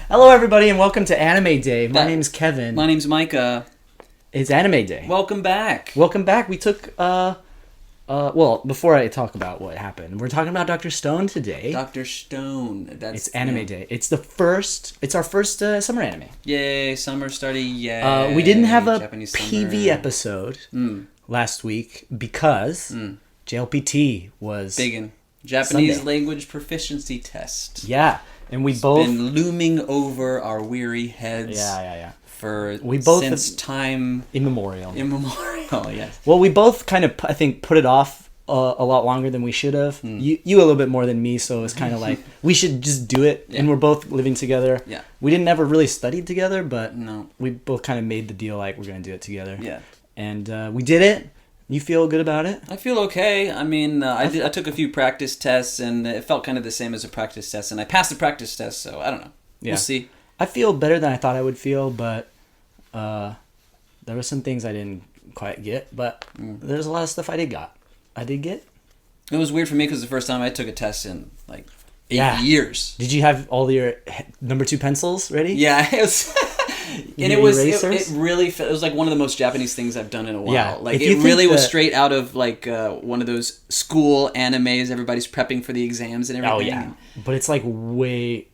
Hello, everybody, and welcome to AnimeDay. My name's Kevin. My name's Micah. It's AnimeDay. Welcome back. Welcome back. We took, well, before I talk about what happened, we're talking about Dr. Stone today. Dr. Stone. It's AnimeDay. It's our first summer anime. Yay, summer starting, yay. We didn't have a Japanese PV summer. episode last week because JLPT was... Biggin. Japanese Sunday. language proficiency test. Yeah, and we both... been looming over our weary heads. Yeah. Since time immemorial, yes. Well, we both kind of, I think, put it off a lot longer than we should have. You a little bit more than me, so it's kind of like we should just do it. Yeah. And we're both living together. Yeah. We didn't ever really study together, but No. we both kind of made the deal like we're gonna do it together. Yeah. And we did it. You feel good about it? I feel okay. I mean, I took a few practice tests, and it felt kind of the same as a practice test, and I passed the practice test, so I don't know. Yeah. We'll see. I feel better than I thought I would feel, but there were some things I didn't quite get. But there's a lot of stuff I did get. It was weird for me because the first time I took a test in like 8 Yeah. years. Did you have all your number 2 pencils ready? Yeah, it was, and Your it erasers? really it was like one of the most Japanese things I've done in a while. Yeah, Like if you it really think was that- straight out of like one of those school animes. Everybody's prepping for the exams and everything. Oh yeah, but it's like way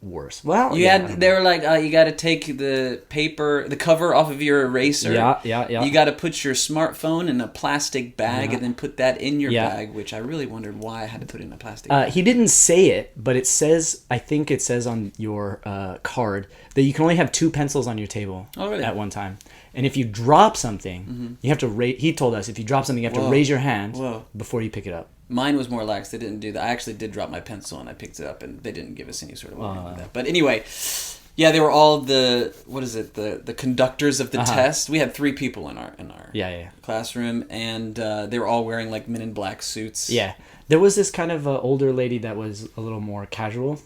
worse. Well, They were like, you got to take the cover off of your eraser. Yeah. You got to put your smartphone in a plastic bag and then put that in your Yeah. bag, which I really wondered why I had to put it in a plastic bag. He didn't say it, but it says. I think it says on your card that you can only have 2 pencils on your table at one time. And if you drop something, you have to raise. He told us if you drop something, you have to raise your hand before you pick it up. Mine was more lax. They didn't do that. I actually did drop my pencil and I picked it up, and they didn't give us any sort of warning with that. But anyway, yeah, they were all the conductors of the test. We had 3 people in our classroom, and they were all wearing like Men in Black suits. Yeah, there was this kind of older lady that was a little more casual.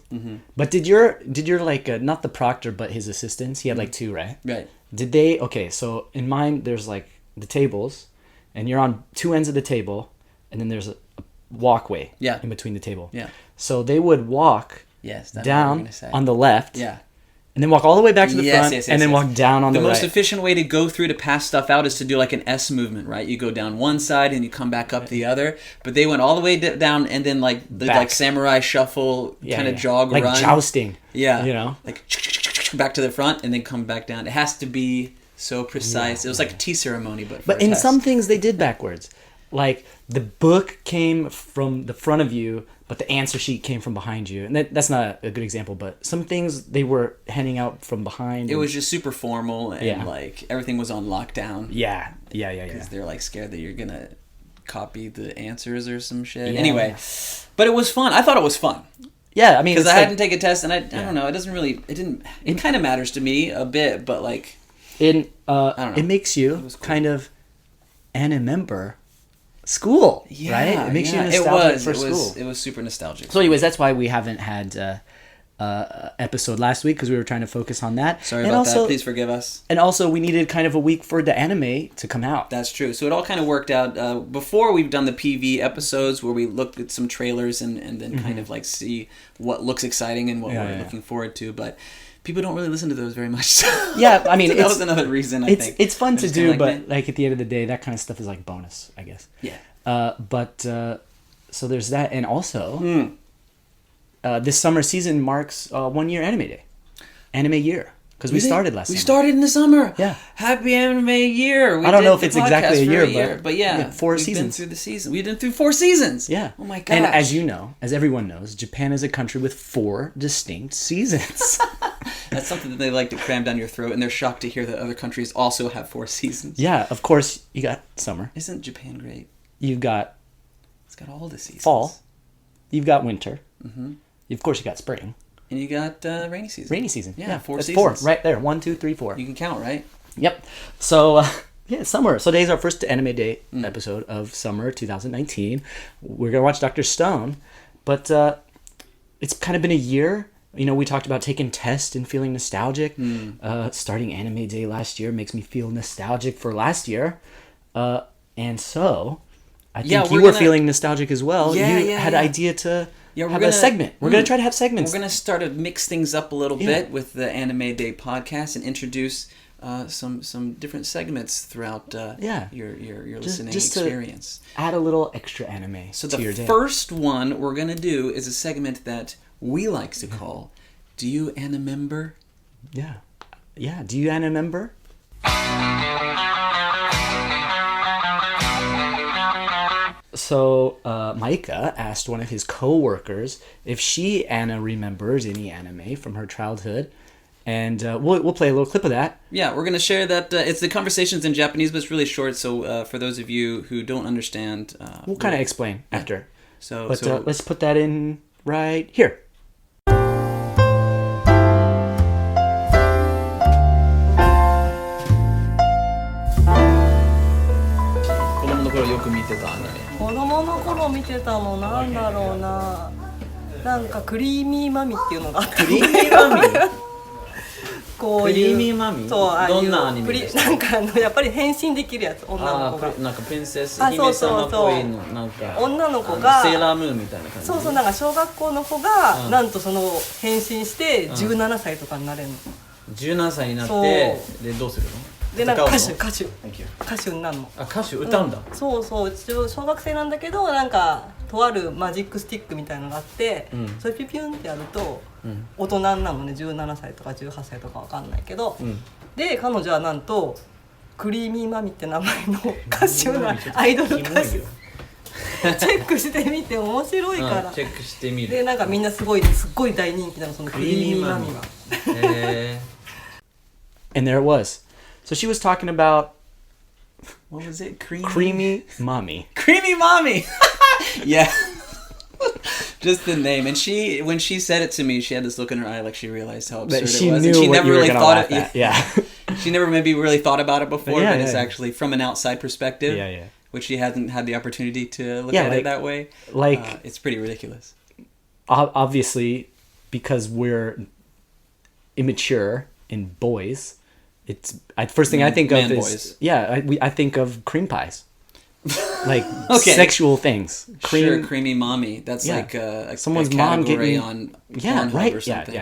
But did your like not the proctor but his assistants? He had like 2, right? Right. Did they? Okay, so in mine there's like the tables, and you're on 2 ends of the table, and then there's a walkway in between the table. Yeah. So they would walk down on the left. Yeah. And then walk all the way back to the front, and then walk down on the right. The most efficient way to go through to pass stuff out is to do like an S movement, right? You go down one side and you come back up the other. But they went all the way down and then like the like samurai shuffle kind of jog like run. Like jousting. Yeah. You know? Like back to the front and then come back down. It has to be so precise. It was like a tea ceremony, but in some things they did backwards. Like the book came from the front of you, but the answer sheet came from behind you. And that's not a good example, but some things they were handing out from behind. It was just super formal and like everything was on lockdown. Yeah. Because they're like scared that you're going to copy the answers or some shit. Yeah. Anyway, but it was fun. I thought it was fun. Yeah, I mean, because I hadn't taken a test and I don't know. It kind of matters to me a bit, but like, I don't know. It makes you cool. Kind of remember school, right? It makes you nostalgic for school. It was super nostalgic. So anyways, that's why we haven't had episode last week, because we were trying to focus on that. Sorry about that. Please forgive us. And also, we needed kind of a week for the anime to come out. That's true. So it all kind of worked out. Before, we've done the PV episodes where we looked at some trailers and then kind of like see what looks exciting and what we're looking forward to. But people don't really listen to those very much. So yeah, I mean, so that was another reason. I think it's fun to do, but like at the end of the day, that kind of stuff is like bonus, I guess. Yeah. So there's that, and also this summer season marks 1 year anime year, because we started last summer. We started in the summer. Yeah. Happy anime year. I don't know if it's exactly a year, but yeah, 4 seasons. We've been through the season. We've been through 4 seasons. Yeah. Oh my gosh. And as you know, as everyone knows, Japan is a country with 4 distinct seasons. That's something that they like to cram down your throat, and they're shocked to hear that other countries also have 4 seasons. Yeah, of course, you got summer. Isn't Japan great? You've got... It's got all the seasons. Fall. You've got winter. Mm-hmm. Of course, you got spring. And you got rainy season. Rainy season. Yeah, 4 that's seasons. 4, right there. 1, 2, 3, 4. You can count, right? Yep. So, summer. So today's our first AnimeDay episode of summer 2019. We're going to watch Dr. Stone. But it's kind of been a year. You know, we talked about taking tests and feeling nostalgic. Starting AnimeDay last year makes me feel nostalgic for last year. And so, I think you were feeling nostalgic as well. You had an idea to Yeah, have a segment. We're gonna try to have segments. We're gonna start to mix things up a little bit with the Anime Day podcast and introduce some different segments throughout your listening experience. To add a little extra anime. So to the your day. first one we're gonna do is a segment that we like to call "Do You Animember?" Yeah. Do you animember? So Micah asked one of his co-workers if she remembers any anime from her childhood, and we'll play a little clip of that. Yeah, we're gonna share that. It's the conversations in Japanese, but it's really short. So for those of you who don't understand, we'll kind of explain after. So let's put that in right here. 子供の頃見てたのなんだろうな、なんかクリーミーマミっていうのがあった。クリーミーマミこういうクリーミーマミどんなアニメですか？なんかやっぱり変身できるやつ、女の子が。なんかプリンセス姫様っぽいの、なんか女の子がセーラームーンみたいな感じ。そうなんか小学校の子がなんとその変身して17歳とかになれるの。17歳になってでどうするの？でなんか歌手になるの。歌手歌うんだ。そう一応小学生なんだけど、なんかとあるマジックスティックみたいなのがあって、それピュピュンってやると大人なのね。17歳とか18歳とかわかんないけど、で彼女はなんとクリーミーマミって名前の歌手なアイドル歌手。チェックしてみて面白いから。チェックしてみる。でなんかみんなすごい大人気なの、そのクリーミーマミは。And there it was. So she was talking about what was it? Creamy Mommy. Creamy Mommy. Yeah. Just the name. And when she said it to me, she had this look in her eye like she realized how absurd it was. And she never really thought it. Yeah. She never maybe really thought about it before, but it's actually from an outside perspective. Yeah. Which she hasn't had the opportunity to look at it that way. Like it's pretty ridiculous. Obviously, because we're immature in boys, it's first thing I think of is boys. I think of cream pies, like sexual things. Creamy mommy. That's like someone's a mom getting on Pornhub or something.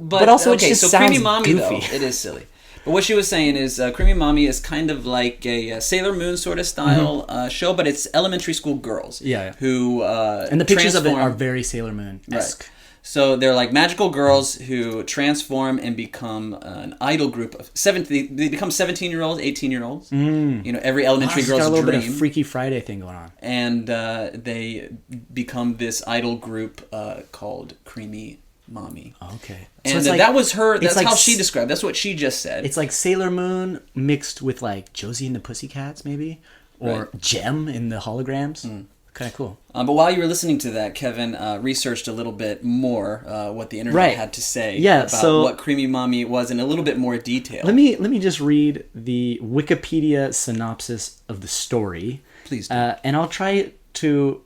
But also it just sounds creamy mommy goofy. Though, it is silly. But what she was saying is creamy mommy is kind of like a Sailor Moon sort of style show, but it's elementary school girls. Who and the pictures of it are very Sailor Moon-esque. Right. So they're like magical girls who transform and become an idol group of 17. They become 17-year-olds, 18-year-olds. You know, every elementary girl's got a little dream. bit of Freaky Friday thing going on. And they become this idol group called Creamy Mommy. Okay. And so that was her. That's like, how she described. That's what she just said. It's like Sailor Moon mixed with like Josie and the Pussycats, maybe, or Gem in the holograms. Kind of cool. But while you were listening to that, Kevin researched a little bit more what the internet had to say about what Creamy Mommy was in a little bit more detail. Let me just read the Wikipedia synopsis of the story. Please do. And I'll try to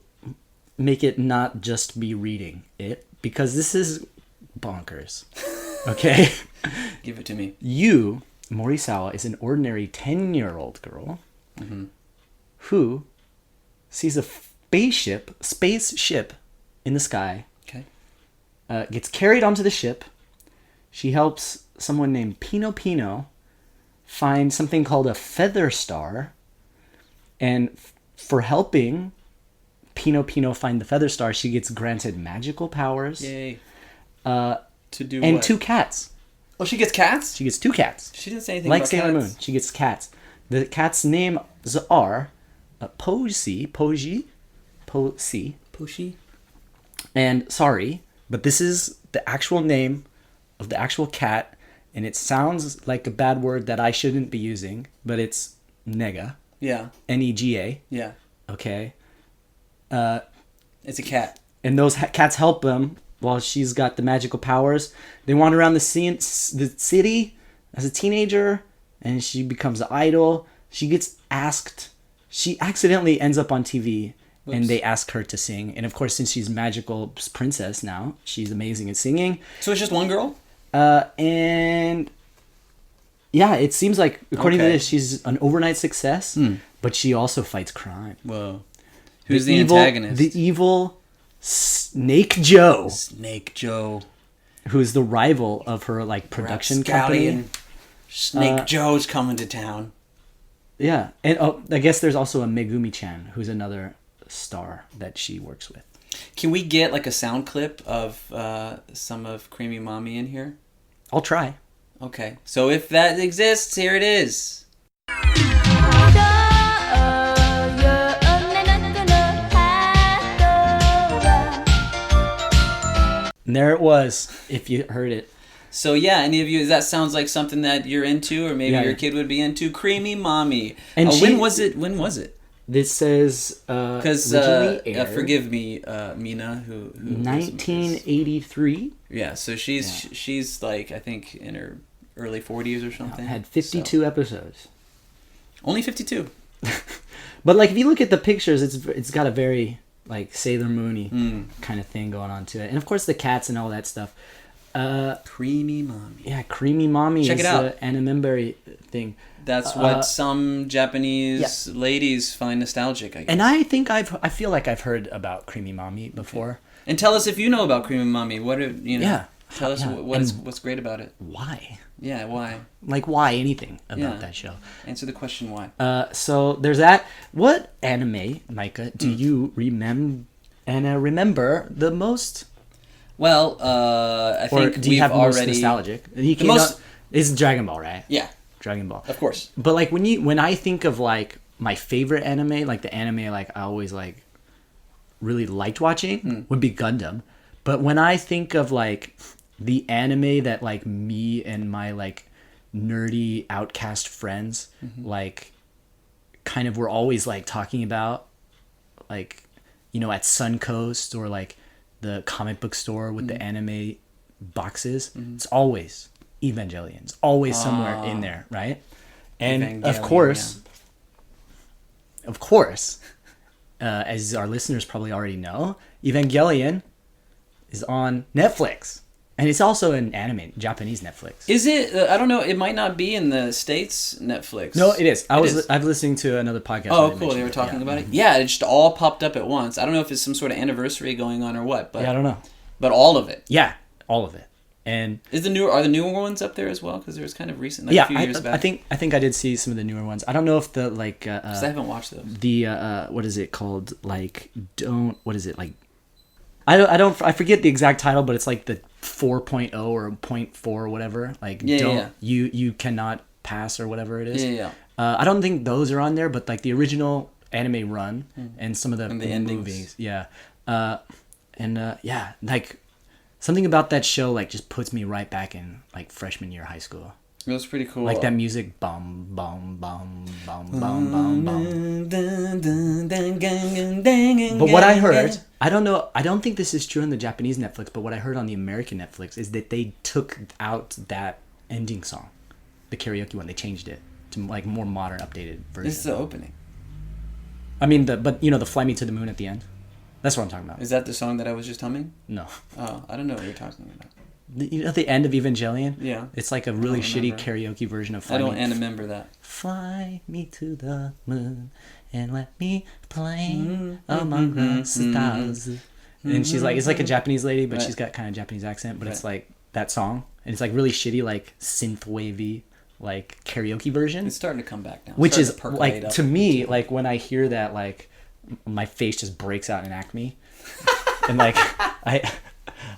make it not just be reading it, because this is bonkers. Okay? Give it to me. Yu Morisawa is an ordinary 10-year-old girl who sees a spaceship in the sky. Okay. Gets carried onto the ship. She helps someone named Pino find something called a feather star. And for helping Pino find the feather star, she gets granted magical powers. Yay. To do and what? 2 cats. Oh, she gets cats? She gets 2 cats. She didn't say anything like about Sailor cats. Moon. She gets cats. The cats' names are Poji, and sorry, but this is the actual name of the actual cat, and it sounds like a bad word that I shouldn't be using, but it's Nega. Yeah. Nega. Yeah. Okay. It's a cat. And those cats help them while she's got the magical powers. They wander around the city as a teenager, and she becomes an idol. She gets asked. She accidentally ends up on TV, and they ask her to sing. And of course, since she's magical princess now, she's amazing at singing. So it's just one girl? And yeah, it seems like, according to this, she's an overnight success, but she also fights crime. Whoa. Who's the antagonist? The evil Snake Joe, Snake Joe. who's the rival of her like production company. Snake Joe's coming to town. Yeah, and I guess there's also a Megumi-chan, who's another star that she works with. Can we get like a sound clip of some of Creamy Mommy in here? I'll try. Okay, so if that exists, here it is. And there it was, if you heard it. So yeah, any of you, that sounds like something that you're into, or maybe Yeah, your yeah. kid would be into. Creamy Mommy. And when was it? When was it? This says Because originally aired forgive me, Mina, who 1983. Yeah, so she's like, I think in her early 40s or something. Had 52 episodes. Only 52. But like if you look at the pictures, it's got a very like Sailor Moon-y kind of thing going on to it, and of course the cats and all that stuff. Creamy Mommy. Yeah, Creamy Mommy. Check it out. Anime thing. That's what some Japanese ladies find nostalgic, I guess. And I think I feel like I've heard about Creamy Mommy before. Okay. And tell us if you know about Creamy Mommy. What are, you know? Yeah. Tell us what's great about it. Why? Yeah, why? Like why anything about that show? Answer the question why. So there's that. What anime, Micah, do you remember the most? Well, I think do you have most nostalgic? It's Dragon Ball, right? Yeah. Dragon Ball. Of course. But like when I think of like my favorite anime, like the anime like I always like really liked watching would be Gundam. But when I think of like the anime that like me and my like nerdy outcast friends like kind of were always like talking about, like, you know, at Suncoast or like the comic book store with the anime boxes, it's always Evangelion. It's always somewhere in there, right? And of course, as our listeners probably already know, Evangelion is on Netflix. And it's also an anime, Japanese Netflix. Is it? I don't know. It might not be in the States Netflix. No, it is. I've listened to another podcast. Oh, cool. They were talking about it. Yeah, it just all popped up at once. I don't know if it's some sort of anniversary going on or what. But yeah, I don't know. But all of it. Yeah, all of it. And are the newer ones up there as well? Because there was kind of recent, like a few years back. I think I did see some of the newer ones. I don't know if the like. Because I haven't watched those. The what is it called? Like what is it like? I forget the exact title, but it's like the 4.0 or 0.4 or whatever. Like you cannot pass or whatever it is. Yeah. I don't think those are on there, but like the original anime run and some of the movies. Yeah. Like something about that show like just puts me right back in like freshman year of high school. It was pretty cool. Like that music, bum bum bum bum bum bum bum. But what I heard, I don't know, I don't think this is true on the Japanese Netflix, but what I heard on the American Netflix is that they took out that ending song, the karaoke one. They changed it to like more modern, updated version. This is the opening. I mean, but you know, the "Fly Me to the Moon" at the end. That's what I'm talking about. Is that the song that I was just humming? No. Oh, I don't know what you're talking about. You know the end of Evangelion? Yeah. It's like a really shitty karaoke version of Fly I don't remember that. Fly me to the moon and let me play among the stars. And she's like, it's like a Japanese lady, but she's got kind of Japanese accent, but it's like that song. And it's like really shitty, like synth wavy, like karaoke version. It's starting to come back now. Which is like, to me, like when I hear that, like my face just breaks out in acne. And like,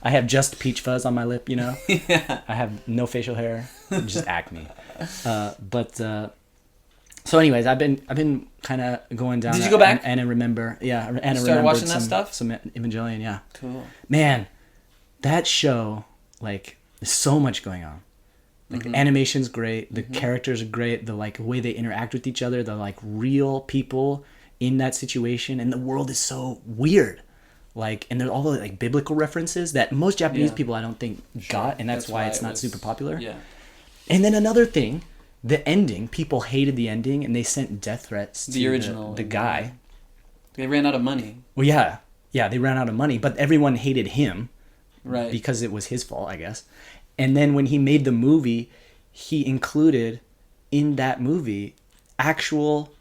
I have just peach fuzz on my lip, you know? Yeah. I have no facial hair, just acne. So anyways, I've been kind of going down. Did you go back? And I remember, yeah. And I started watching that stuff? Some Evangelion, yeah. Cool. Man, that show, like, there's so much going on. Like, the animation's great, the characters are great, the, like, way they interact with each other, the, like, real people in that situation, and the world is so weird. Like, and there's all the like biblical references that most Japanese people I don't think got, and that's why it's not super popular. Yeah. And then another thing, the ending, people hated the ending, and they sent death threats to the original the guy. They ran out of money. Well, yeah, they ran out of money, but everyone hated him, right? Because it was his fault, I guess. And then when he made the movie, he included in that movie actual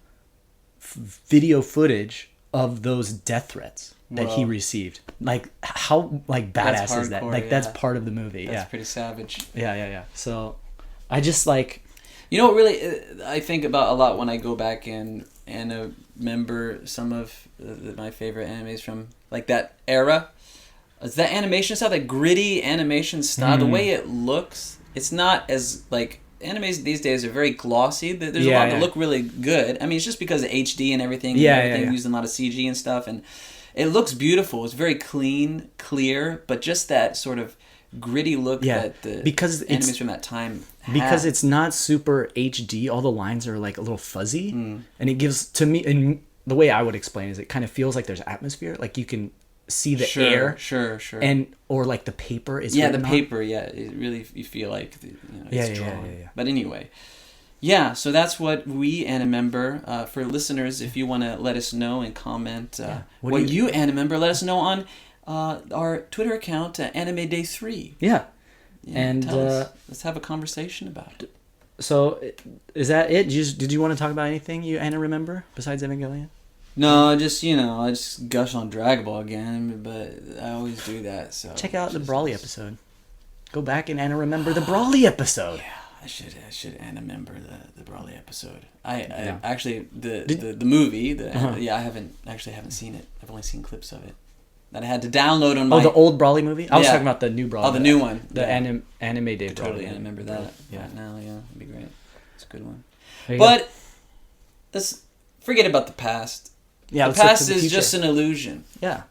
video footage of those death threats. that he received. Like, how like badass is that? hardcore, Like, that's yeah. part of the movie. That's pretty savage. Yeah. So, I just like. You know what really I think about a lot when I go back and remember some of my favorite animes from like that era. It's that animation style, that gritty animation style. The way it looks, it's not as like animes these days are very glossy. There's a lot that look really good. I mean, it's just because of HD and everything. Using a lot of CG and stuff, and it looks beautiful. It's very clean, clear, but just that sort of gritty look that the animes from that time had. Because it's not super HD, all the lines are like a little fuzzy, and it gives, to me, and the way I would explain is it kind of feels like there's atmosphere, like you can see the air, sure, and or like the paper is the paper, it really, you feel like it's drawn. Yeah. But anyway, so that's what we Animember. For listeners, if you want to let us know and comment what you Animember, let us know on our Twitter account, AnimeDay3. Yeah. And let's have a conversation about it. So, is that it? Did you want to talk about anything you remember besides Evangelion? No, I just gush on Dragon Ball again, but I always do that. So check out the Brawly episode. Go back and remember the Brawly episode. Yeah, I should remember the Brawly episode. I actually the movie. I haven't seen it. I've only seen clips of it. That I had to download on my... Oh, the old Brawly movie? I was talking about the new Brawly. Oh, the new one. The AnimeDay. Totally, I remember that. Yeah. Right now, it'd be great. It's a good one. But let's forget about the past. Yeah, the past is just an illusion. Yeah.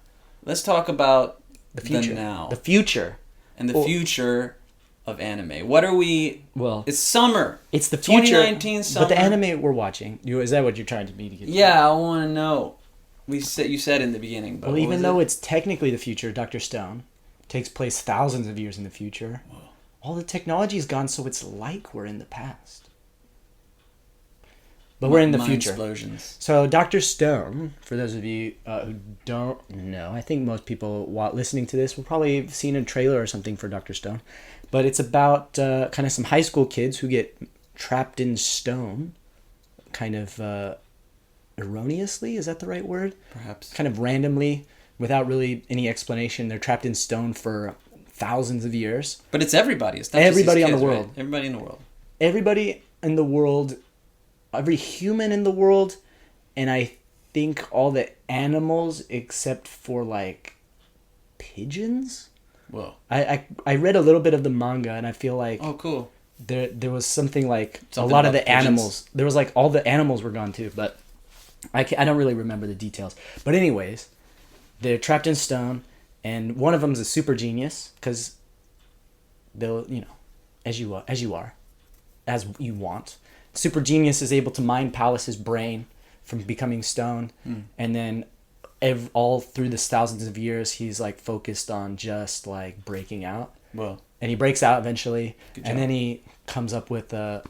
Let's talk about the future. The now. The future. And the future of anime. What are we... Well... It's summer. It's the future. 2019 summer. But the anime we're watching... Is that what you're trying to me to get to? Yeah, I want to know. You said in the beginning, but even though it's technically the future, Dr. Stone takes place thousands of years in the future. Whoa. All the technology is gone, so it's like we're in the past. But we're in the future. Explosions. So Dr. Stone, for those of you who don't know, I think most people listening to this will probably have seen a trailer or something for Dr. Stone. But it's about kind of some high school kids who get trapped in stone, kind of... erroneously, is that the right word? Perhaps. Kind of randomly, without really any explanation. They're trapped in stone for thousands of years. But it's everybody. It's not everybody just these on kids, the world. Right? Everybody in the world. Everybody in the world, every human in the world, and I think all the animals except for like pigeons. Whoa. I read a little bit of the manga and I feel like cool. There was something like a lot of the pigeons. Animals. There was like all the animals were gone too, but I don't really remember the details. But anyways, they're trapped in stone, and one of them's a super genius because they'll, as you want. Super genius is able to mind Palace's brain from becoming stone, and then all through this thousands of years, he's like focused on just like breaking out. Well, and he breaks out eventually, and then he comes up with a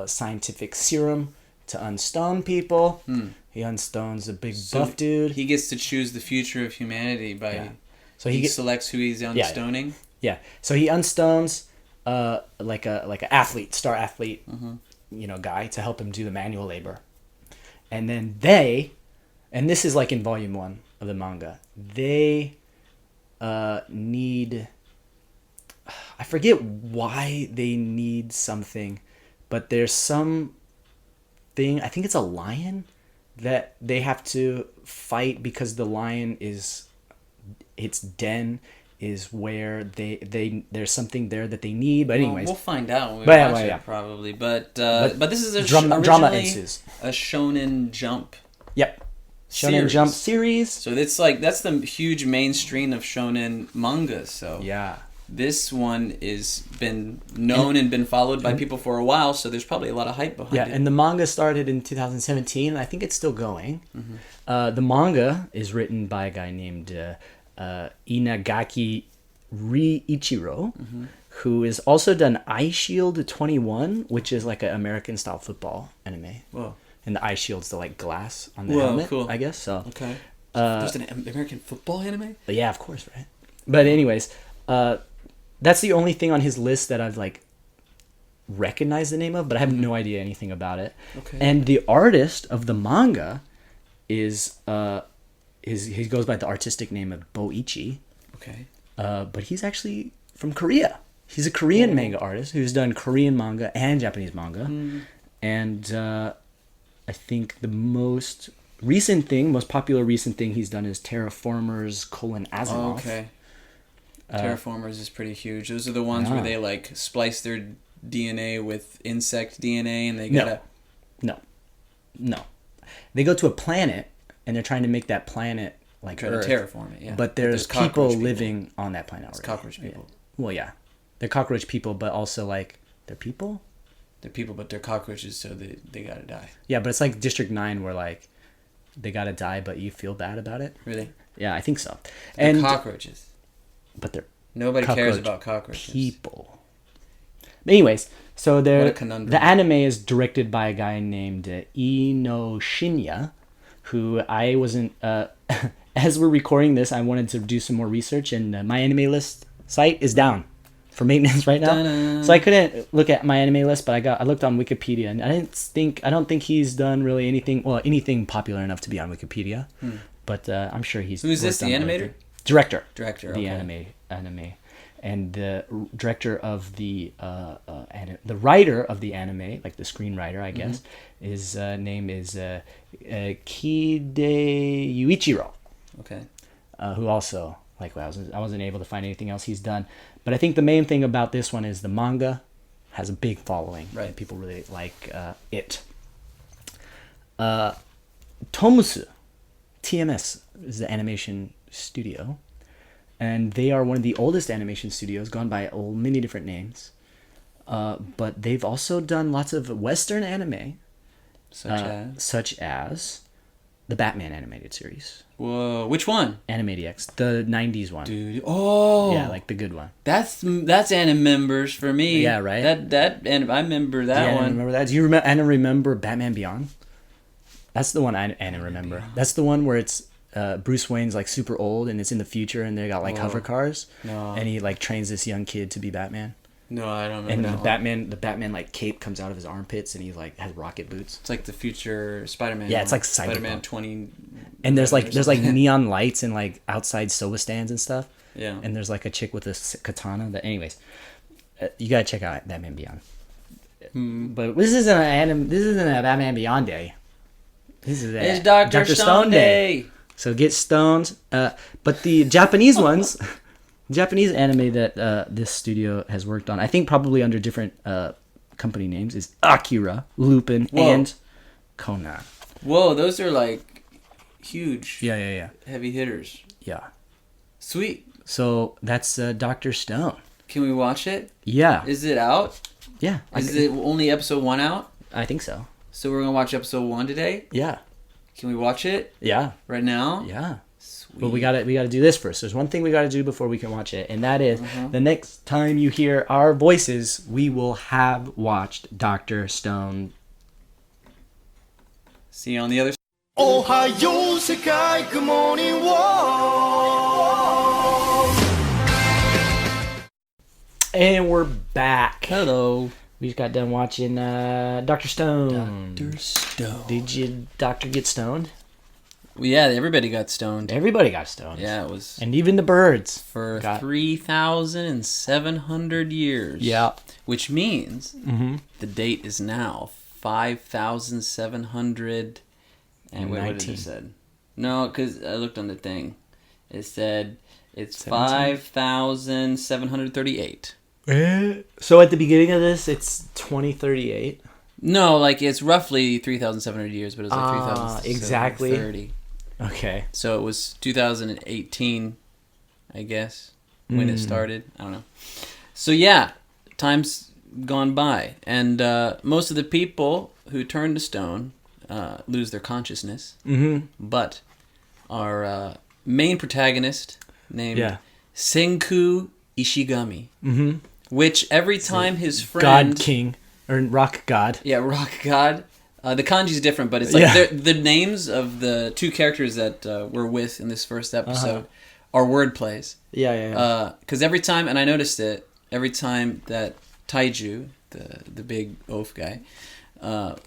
scientific serum to unstone people. He unstones a big buff dude. He gets to choose the future of humanity by... Yeah. So he selects who he's unstoning? Yeah. So he unstones like a athlete, star athlete, guy to help him do the manual labor. And then and this is like in volume 1 of the manga, they need... I forget why they need something, but there's some thing, I think it's a lion, that they have to fight because the lion its den is where there's something there that they need. But anyways, we'll find out when we watch it probably. But this is drama ensues. A Shonen Jump. Yep. Shonen Jump series. So it's like that's the huge mainstream of shonen manga. So yeah. This one is been known and been followed by people for a while, so there's probably a lot of hype behind it. Yeah, and the manga started in 2017, and I think it's still going. The manga is written by a guy named Inagaki Riichiro, who has also done Eye Shield 21, which is like an American-style football anime. Whoa. And the eye shield's the like glass on the helmet, cool. I guess. So okay. There's an American football anime? Yeah, of course, right? But anyways... that's the only thing on his list that I've like recognized the name of, but I have no idea anything about it. Okay. And the artist of the manga is he goes by the artistic name of Boichi. Okay. But he's actually from Korea. He's a Korean manga artist who's done Korean manga and Japanese manga. And I think the most popular recent thing he's done is Terraformers: Asimov. Okay. Terraformers is pretty huge. Those are the ones where they like splice their DNA with insect DNA and they gotta... No. They go to a planet and they're trying to make that planet like try Earth. to terraform it, yeah. But there's people living on that planet already. It's cockroach people. Yeah. Well, yeah. They're cockroach people, but also like they're people? They're people, but they're cockroaches, so they gotta die. Yeah, but it's like District 9 where like they gotta die, but you feel bad about it. Really? Yeah, I think so. They're cockroaches. But they're Nobody cares about cockroaches. People. But anyways, so What a conundrum. the anime is directed by a guy named Ino Shinya, who I wasn't... as we're recording this, I wanted to do some more research, and my anime list site is down for maintenance right now. Da-da. So I couldn't look at my anime list, but I looked on Wikipedia, and I don't think he's done really anything popular enough to be on Wikipedia. But I'm sure he's... Who's this, the animator? Director. Director, The okay. anime. And the director of the writer of the anime, like the screenwriter, I guess, his name is Kide Yuichiro. Okay. Who also, like, I wasn't able to find anything else he's done. But I think the main thing about this one is the manga has a big following. Right. People really like it. Tomusu, TMS, is the animation studio. And they are one of the oldest animation studios, gone by many different names. But they've also done lots of Western anime. Such as the Batman animated series. Whoa, which one? AnimeDX, the 90s one. Dude, oh! Yeah, like the good one. That's anime members for me. Yeah, right? And I remember that one. Remember that? Do you remember Batman Beyond? That's the one I remember. Beyond. That's the one where it's Bruce Wayne's like super old and it's in the future and they got like hover cars. No. And he like trains this young kid to be Batman. No, I don't remember. And that the Batman like cape comes out of his armpits and he like has rocket boots. It's like the future Spider-Man. Yeah, it's like Spider-Man Cyberpunk. 20. And there's like neon lights and like outside soba stands and stuff. Yeah. And there's like a chick with a katana. Anyways, you gotta check out Batman Beyond. But this isn't a Batman Beyond day. It's Dr. Stone Day. So get stoned. But the Japanese ones, Japanese anime that this studio has worked on, I think probably under different company names, is Akira, Lupin, and Conan. Whoa, those are like huge. Yeah. Heavy hitters. Yeah. Sweet. So that's Dr. Stone. Can we watch it? Yeah. Is it out? Yeah. Is it only episode 1 out? I think so. So we're gonna watch episode 1 today? Yeah. Can we watch it? Yeah. Right now? Yeah. Sweet. But we gotta do this first. There's one thing we gotta do before we can watch it, and that is the next time you hear our voices, we will have watched Dr. Stone. See you on the other side. Ohio, Sekai, good morning, world. And we're back. Hello. We just got done watching Dr. Stone. Dr. Stone. Did you, Doctor, get stoned? Well, yeah, everybody got stoned. Everybody got stoned. Yeah, it was And even the birds. for 3,700 years. Yeah. Which means the date is now 5,700 and wait, what did it said? No, because I looked on the thing. It said it's 5,738. So at the beginning of this, it's 2038. No, like it's roughly 3,700 years, but it's like 3,730. exactly. Okay. So it was 2018, I guess, when it started. I don't know. So yeah, time's gone by, and most of the people who turn to stone lose their consciousness. But our main protagonist, named Senku Ishigami, which every time his friend... God King, or Rock God. Yeah, Rock God. The kanji's different, but it's like the names of the two characters that we're with in this first episode are word plays. Yeah. Because every time, and I noticed it, every time that Taiju, the big oaf guy,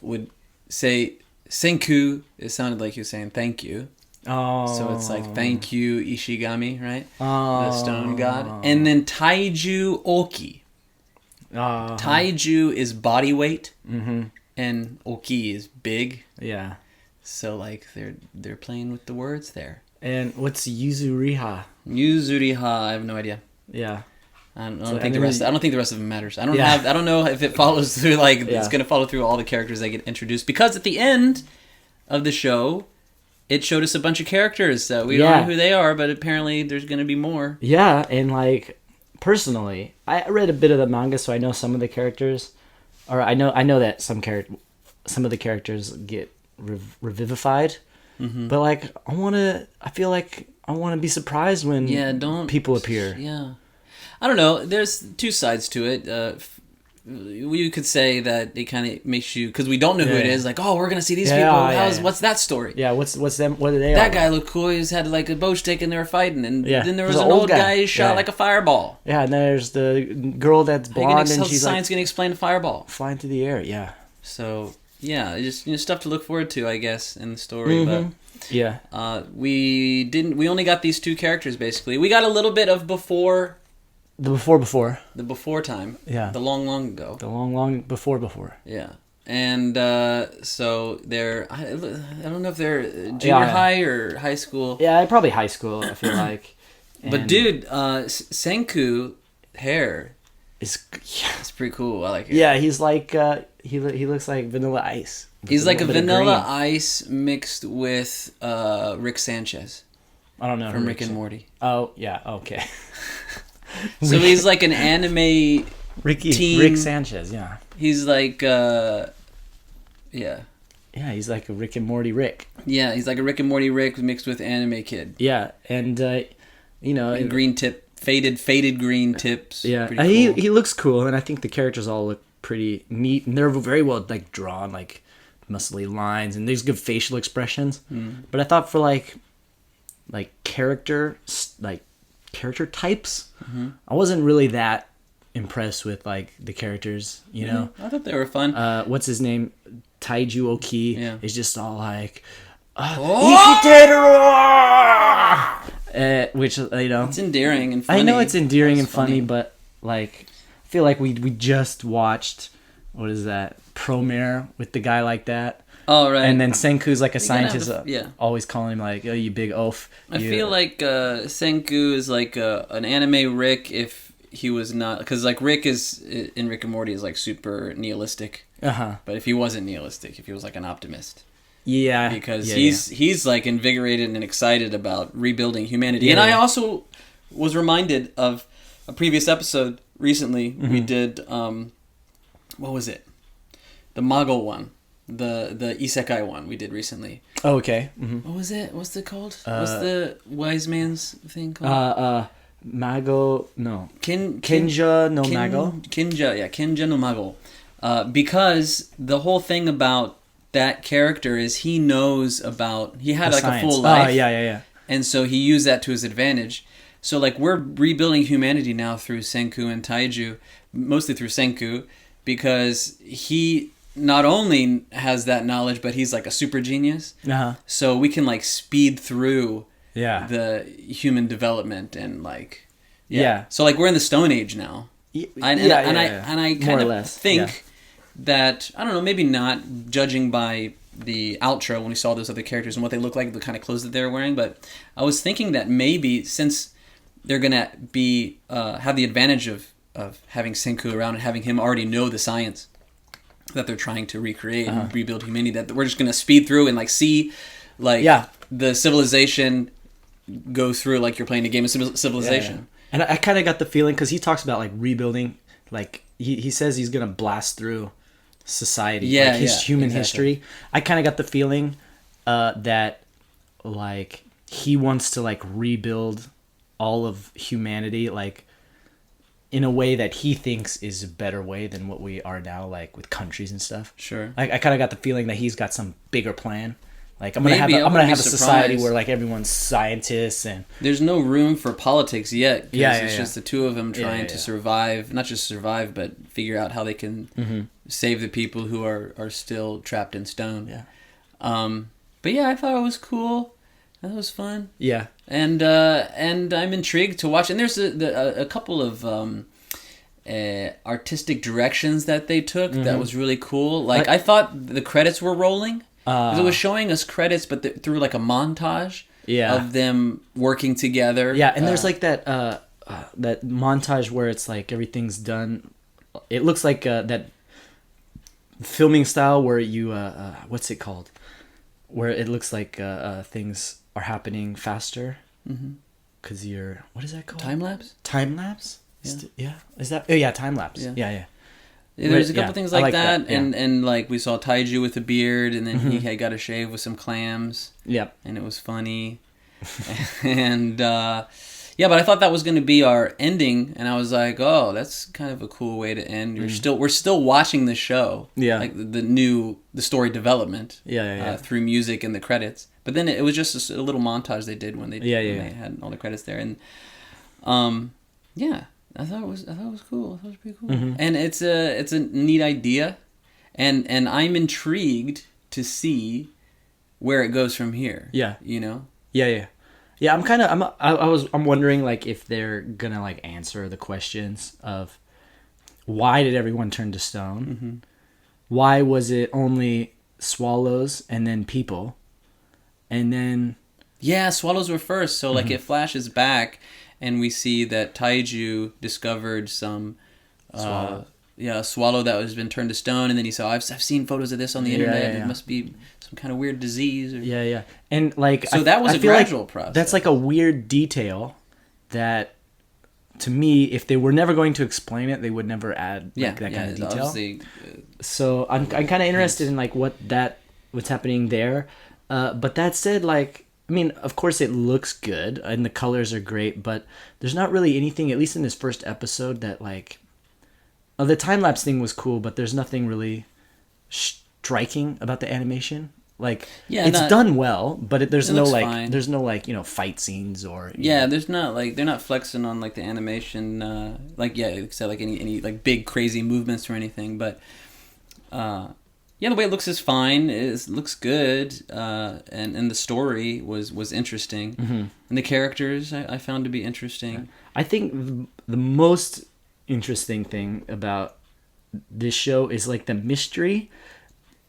would say Senku, it sounded like he was saying thank you. Oh. So it's like, thank you, Ishigami, right? Oh. The stone god. And then Taiju Oki. Taiju is body weight, and Oki is big. Yeah. So like they're playing with the words there. And what's Yuzuriha? Yuzuriha, I have no idea. Yeah. I don't So, think and the rest. then- I don't think the rest of them matters. I don't Yeah. have. I don't know if it follows through. Like Yeah. it's gonna follow through all the characters that get introduced, because at the end of the show, it showed us a bunch of characters that we don't Yeah. know who they are, but apparently there's gonna be more. Yeah, and like personally, I read a bit of the manga, so I know some of the characters, or I know that some of the characters get revivified, but like I feel like I want to be surprised when people appear. Yeah, I don't know. There's two sides to it. You could say that it kind of makes you, because we don't know who it is. Like, oh, we're gonna see these people. What's that story? Yeah, what's them? What are they? That guy looked cool. He had like a bow stick and they were fighting. And then there was There's an old guy who shot like a fireball. Yeah, and there's the girl that's blonde and she's science gonna explain the fireball flying through the air. Yeah. So yeah, just stuff to look forward to, I guess, in the story. But yeah, we only got these two characters basically. We got a little bit of before. the before. The before time. Yeah. The long ago. The long before. Yeah. And so they're, I don't know if they're junior high or high school. Yeah, probably high school, I feel like. But dude, Senku hair it's it's pretty cool. I like it. Yeah, he's like he looks like Vanilla Ice. He's like a little bit of Vanilla green. Ice mixed with Rick Sanchez I don't know from who Rick and Sa- Morty. Oh yeah, okay. So he's like an anime Rick teen. Sanchez, yeah. He's like yeah. Yeah, he's like a Rick and Morty Rick. Yeah, he's like a Rick and Morty Rick mixed with anime kid. Yeah, and And green tip, faded green tips. yeah, Pretty cool. he looks cool, and I think the characters all look pretty neat, and they're very well like drawn, like muscly lines, and there's good facial expressions. But I thought for like character types, I wasn't really that impressed with like the characters. You know, I thought they were fun. what's his name? Taiju Oki is just all like, which it's endearing and funny. I know it's endearing and funny, but like I feel like we just watched, what is that, Promare with the guy like that. Oh right. And then Senku's like a scientist, yeah. always calling him like, oh, you big oaf. I feel like Senku is like an anime Rick if he was not, because like Rick is in Rick and Morty is like super nihilistic. But if he wasn't nihilistic, if he was like an optimist. Yeah. Because he's like invigorated and excited about rebuilding humanity. And I also was reminded of a previous episode recently. We did what was it? The Mago one. The Isekai one we did recently. Oh, okay. What was it? What's it called? What's the wise man's thing called? Mago, no. Kinja no Mago? Kinja no Mago. Because the whole thing about that character is he knows about, he had The like science. a full life. Yeah. And so he used that to his advantage. So like we're rebuilding humanity now through Senku and Taiju, mostly through Senku, because he not only has that knowledge, but he's like a super genius. So we can like speed through the human development and like So like we're in the Stone Age now. I kind of think that, I don't know, maybe not judging by the outro when we saw those other characters and what they look like, the kind of clothes that they were wearing, but I was thinking that maybe since they're gonna be have the advantage of having Senku around and having him already know the science that they're trying to recreate and rebuild humanity, that we're just gonna speed through and like see like the civilization go through like you're playing a game of Civilization. And I kind of got the feeling, because he talks about like rebuilding, like he says he's gonna blast through society, like human history. I kind of got the feeling that like he wants to like rebuild all of humanity, like in a way that he thinks is a better way than what we are now, like with countries and stuff. Sure. I kind of got the feeling that he's got some bigger plan. Like I'm gonna have a society where like everyone's scientists and there's no room for politics yet. It's just the two of them trying to survive, not just survive, but figure out how they can save the people who are still trapped in stone. Yeah. But yeah, I thought it was cool. That was fun. Yeah. And I'm intrigued to watch. And there's a couple of artistic directions that they took that was really cool. Like I thought the credits were rolling. 'Cause it was showing us credits, but through like a montage of them working together. Yeah, and there's like that that montage where it's like everything's done. It looks like that filming style where you what's it called? Where it looks like things are happening faster. Because you're, what is that called? Time lapse. Time lapse. Yeah. Is that? Oh yeah, time lapse. Yeah. There's a couple things like that, yeah. and like we saw Taiju with a beard, and then he had got a shave with some clams. Yep. And it was funny, and yeah, but I thought that was going to be our ending, and I was like, oh, that's kind of a cool way to end. We're still watching the show, like the story development, through music and the credits. But then it was just a little montage they did when they had all the credits there, and I thought it was cool. I thought it was pretty cool, and it's a neat idea, and I'm intrigued to see where it goes from here. Yeah, you know. Yeah. I'm wondering like if they're gonna like answer the questions of why did everyone turn to stone? Why was it only swallows and then people, and then swallows were first. So like it flashes back. And we see that Taiju discovered some swallow. A swallow that has been turned to stone, and then he saw, I've seen photos of this on the internet. It must be some kind of weird disease. Or... And like, so that was a gradual process. That's like a weird detail that, to me, if they were never going to explain it, they would never add that kind of detail. So I'm kind of interested in like what's happening there. But that said, like, I mean, of course it looks good and the colors are great, but there's not really anything, at least in this first episode, that like... the time-lapse thing was cool, but there's nothing really striking about the animation. Like, it's done well, but there's no fight scenes or... there's not, like, they're not flexing on, like, the animation, except, like, any like, big, crazy movements or anything, but... the way it looks is fine. It looks good, and the story was interesting, and the characters I found to be interesting. I think the most interesting thing about this show is like the mystery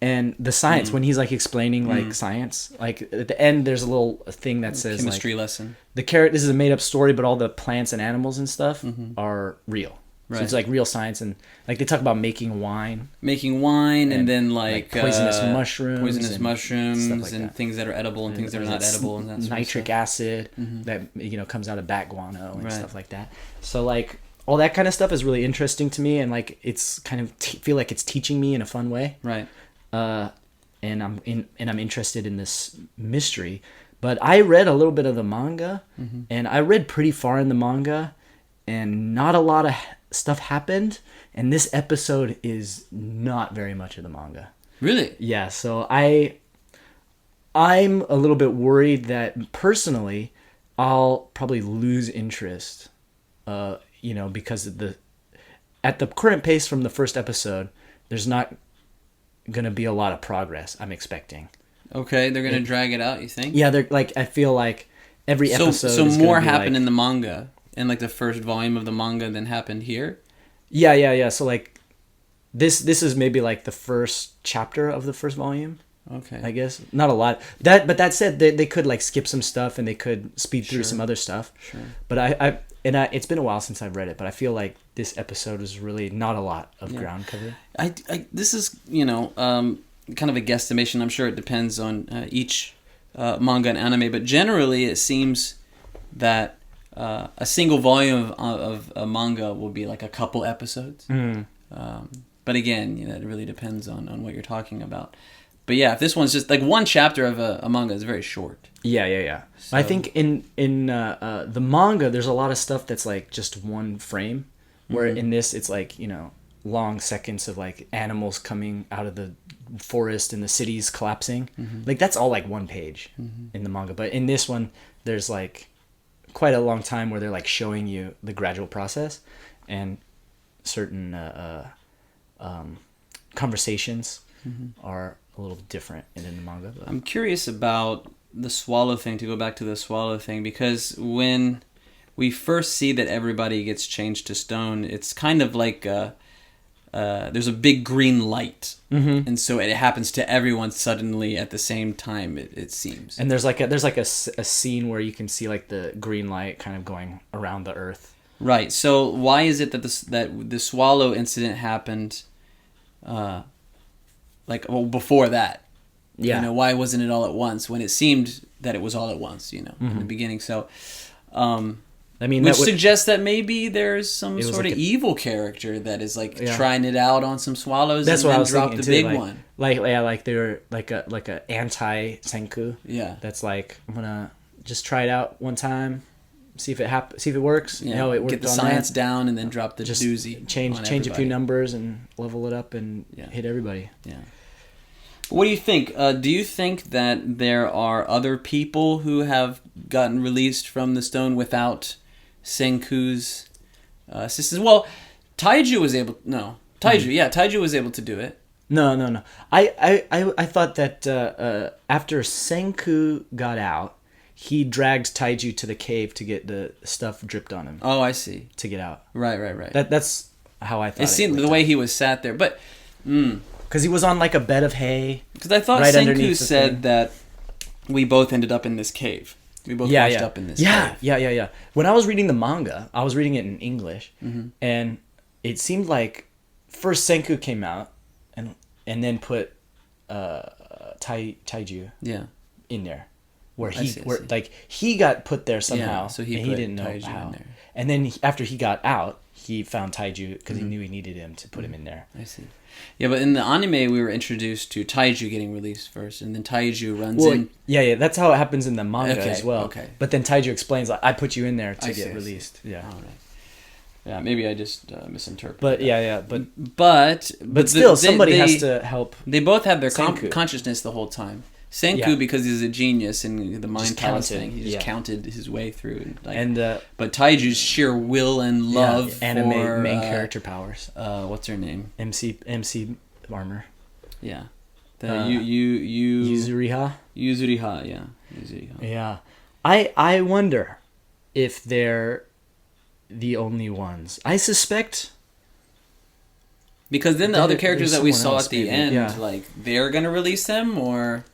and the science. When he's like explaining like science, like at the end there's a little thing that says chemistry like, lesson. This is a made up story, but all the plants and animals and stuff are real. Right. So it's like real science, and like they talk about making wine, and then like poisonous mushrooms, and things that are edible and things that are not edible, and that sort nitric acid that comes out of bat guano and stuff like that. So like all that kind of stuff is really interesting to me, and like it's kind of feel like it's teaching me in a fun way. Right. And I'm interested in this mystery, but I read a little bit of the manga, and I read pretty far in the manga, and not a lot of stuff happened, and this episode is not very much of the manga. Really? Yeah, so I'm a little bit worried that personally I'll probably lose interest because at the current pace from the first episode, there's not going to be a lot of progress I'm expecting. Okay, they're going to drag it out, you think? Yeah, they're like, I feel like every episode so is more happened in the manga. And like the first volume of the manga then happened here? Yeah. So like this is maybe like the first chapter of the first volume. Okay. I guess. Not a lot. But that said, they could like skip some stuff and they could speed through some other stuff. Sure. But it's been a while since I've read it, but I feel like this episode is really not a lot of ground cover. This is, kind of a guesstimation. I'm sure it depends on each manga and anime, but generally it seems that a single volume of a manga will be like a couple episodes. But again, it really depends on what you're talking about. But yeah, if this one's just like one chapter of a manga, is very short. Yeah. So. I think in the manga, there's a lot of stuff that's like just one frame, where in this it's like long seconds of like animals coming out of the forest and the cities collapsing. Like that's all like one page in the manga. But in this one, there's like quite a long time where they're like showing you the gradual process, and certain conversations are a little different in the manga. But. I'm curious about the swallow thing, to go back to the swallow thing, because when we first see that everybody gets changed to stone, it's kind of like there's a big green light, and so it happens to everyone suddenly at the same time. It seems, And there's like a scene where you can see like the green light kind of going around the earth. right. So why is it that the swallow incident happened, before that? Yeah. You know, why wasn't it all at once when it seemed that it was all at once? You know, in the beginning. So. I mean, Which suggests that maybe there's some sort like of evil character that is trying it out on some swallows that's and what I then was drop thinking the big too. one. Like they were like a anti senku. Yeah. That's like, I'm gonna just try it out one time, see if it works. Yeah. You know, it worked Get the on science that. down and then drop the Just doozy. change on a few everybody. numbers and level it up and hit everybody. Yeah. What do you think? Do you think that there are other people who have gotten released from the stone without Senku's assistance? Well, Taiju was able. No, Taiju. Yeah, Taiju was able to do it. No. I thought that after Senku got out, he dragged Taiju to the cave to get the stuff dripped on him Oh, I see. to get out. Right. That's how I thought. It seemed the way he was sat there, but. Because he was on like a bed of hay. Because I thought right Senku underneath the said thing. that we both ended up in this cave. We both washed up in this cave. Yeah. When I was reading the manga, I was reading it in English, Mm-hmm. and it seemed like first Senku came out, and then put Taiju Yeah. in there, where I see. he got put there somehow, Yeah, so he and he put didn't know Taiju how. in there. And then after he got out, he found Taiju because Mm-hmm. he knew he needed him to put him in there. I see. Yeah, but in the anime, we were introduced to Taiju getting released first, and then Taiju runs Well, in. yeah, that's how it happens in the manga Okay, as well. okay. But then Taiju explains, like, I put you in there to I get see. released. Yeah. All right. Yeah, maybe I just misinterpreted. But that. but but still, somebody has to help. They both have their Senku. consciousness the whole time. Senku, Yeah. because he's a genius and the mind palace counted, thing, he just yeah. counted his way through. And but Taiju's sheer will and love anime for main character powers. What's her name? MC armor. Yeah, Yuzuriha. Yeah, Yuzuriha. Yeah, I wonder if they're the only ones. I suspect. Because then the other characters that we someone saw else, at the maybe. end, Yeah. like they're gonna release them, or